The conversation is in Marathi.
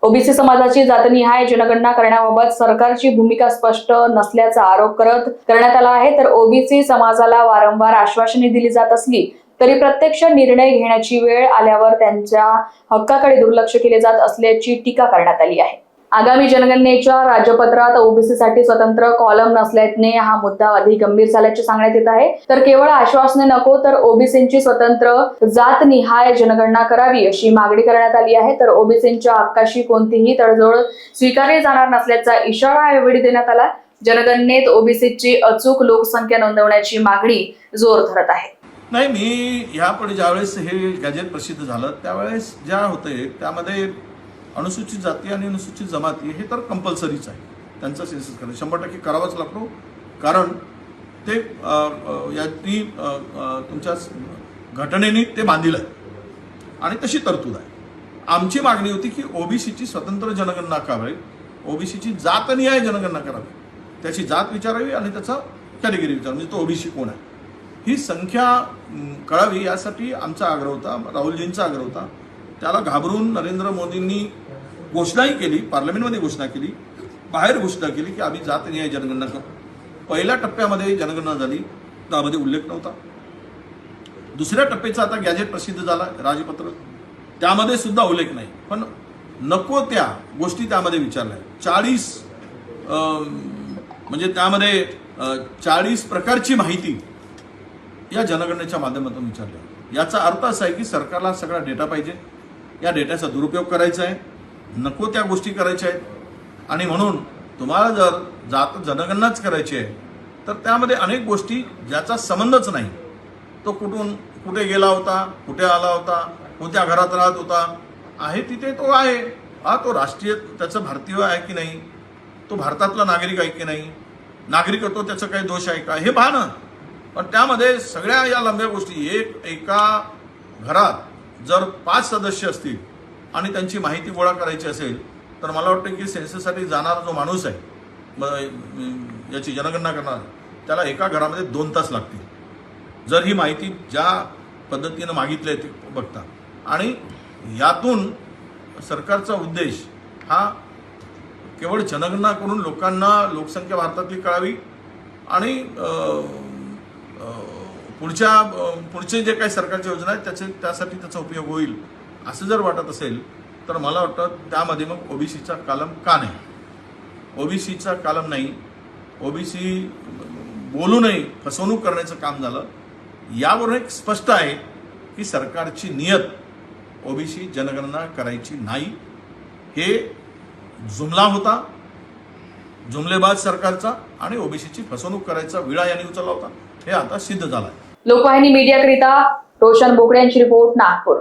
ओबीसी समाजाची जातनिहाय जनगणना करण्याबाबत सरकारची भूमिका स्पष्ट नसल्याचा आरोप करण्यात आला आहे। तर ओबीसी समाजाला वारंवार आश्वासने दिली जात असली तरी प्रत्यक्ष निर्णय घेण्याची वेळ आल्यावर त्यांच्या हक्काकडे दुर्लक्ष केले जात असल्याची टीका करण्यात आली आहे। आगामी जनगणनेच्या राज्यपत्रात ओबीसीसाठी स्वतंत्र कॉलम नसल्याने हा मुद्दा अधिक गंभीर झाल्याचे सांगण्यात येत आहे। तर केवळ आश्वासने नको तर ओबीसींची स्वतंत्र जातनिहाय जनगणना करावी अशी मागणी करण्यात आली आहे। तर ओबीसींच्या हक्काशी कोणतीही तडजोड स्वीकारली जाणार नसल्याचा इशारा यावेळी देण्यात आला। जनगणनेत ओबीसीची अचूक लोकसंख्या नोंदवण्याची मागणी जोर धरत आहे। नाही, मी यापुढे ज्यावेळेस हे गॅजेट प्रसिद्ध झालं त्यावेळेस ज्या होते त्यामध्ये अनुसूचित जाती आणि अनुसूचित जमाती हे तर कंपल्सरीच आहे, त्यांचं सेन्सस करणं 100% करावंच लागतो, कारण ते यांनी तुमच्या घटनेने ते बांधिलं आहे आणि तशी तरतूद आहे। आमची मागणी होती की ओबीसीची स्वतंत्र जनगणना करावी, ओबीसीची जातनिहाय जनगणना करावी, त्याची जात विचारावी आणि त्याचा कॅटेगरी विचारावी, म्हणजे तो ओबीसी कोण आहे ही संख्या कळावी यासाठी आमचा आग्रह होता, राहुलजींचा आग्रह होता। त्याला घाबरून नरेंद्र मोदींनी घोषणाही केली, पार्लमेंटमध्ये घोषणा केली, बाहेर घोषणा केली की आम्ही जातनिहाय जनगणना करू। पहिल्या टप्प्यामध्ये जनगणना झाली, त्यामध्ये उल्लेख नव्हता। दुसऱ्या टप्प्याचा आता गॅजेट प्रसिद्ध झाला राजपत्र, त्यामध्ये सुद्धा उल्लेख नाही, पण नको त्या गोष्टी त्यामध्ये विचारल्या। 40 म्हणजे त्यामध्ये 40 प्रकारची माहिती या जनगणनेच्या माध्यमातून विचारल्या। याचा अर्थ असा आहे की सरकारला सगळा डेटा पाहिजे, या डेटाचा दुरुपयोग करायचा आहे, नको त्या गोष्टी करायच्या आहेत। आणि म्हणून तुम्हाला जर जनगणनाच करायची आहे तर त्यामध्ये अनेक गोष्टी ज्याचा संबंधच नाही, तो कुठे गेला होता, कुठे आला होता, कोणत्या घरात राहत होता, आहे तिथे तो आहे, हा तो राष्ट्रीय त्याचं भारतीय आहे की नाही, तो भारतातला नागरिक आहे की नाही, नागरिकत्व त्याचा काही दोष आहे का हे पाहणं। पण त्यामध्ये सगळ्या या लंब्या गोष्टी, एका घरात जर 5 सदस्य असतील आणि त्यांची माहिती गोळा करायची असेल तर मला वाटतं की सेन्सससाठी जाणारा जो माणूस आहे, याची जनगणना करणार, त्याला एका घरामध्ये 2 तास लागतील जर ही माहिती ज्या पद्धतीनं मागितली आहे ती बघता। आणि यातून सरकारचा उद्देश हा केवळ जनगणना करून लोकांना लोकसंख्या भारतातली कळावी आणि पुढचे जे काही सरकारच्या योजना आहेत त्यासाठी त्याचा उपयोग होईल असं जर वाटत असेल तर मला वाटतं त्यामध्ये मग ओबीसीचा कॉलम का नाही, ओबीसीचा कॉलम नाही, ओबीसी बोलूनही फसवणूक करण्याचं काम झालं। यावरून एक स्पष्ट आहे की सरकारची नियत ओबीसी जनगणना करायची नाही, हे जुमला होता, जुमलेबाज सरकारचा, आणि ओबीसीची फसवणूक करायचा विळा यांनी उचलला होता, हे आता सिद्ध झालं आहे। लोकवाहिनी मीडियाकरिता रोशन बोकडे यांची रिपोर्ट, नागपूर।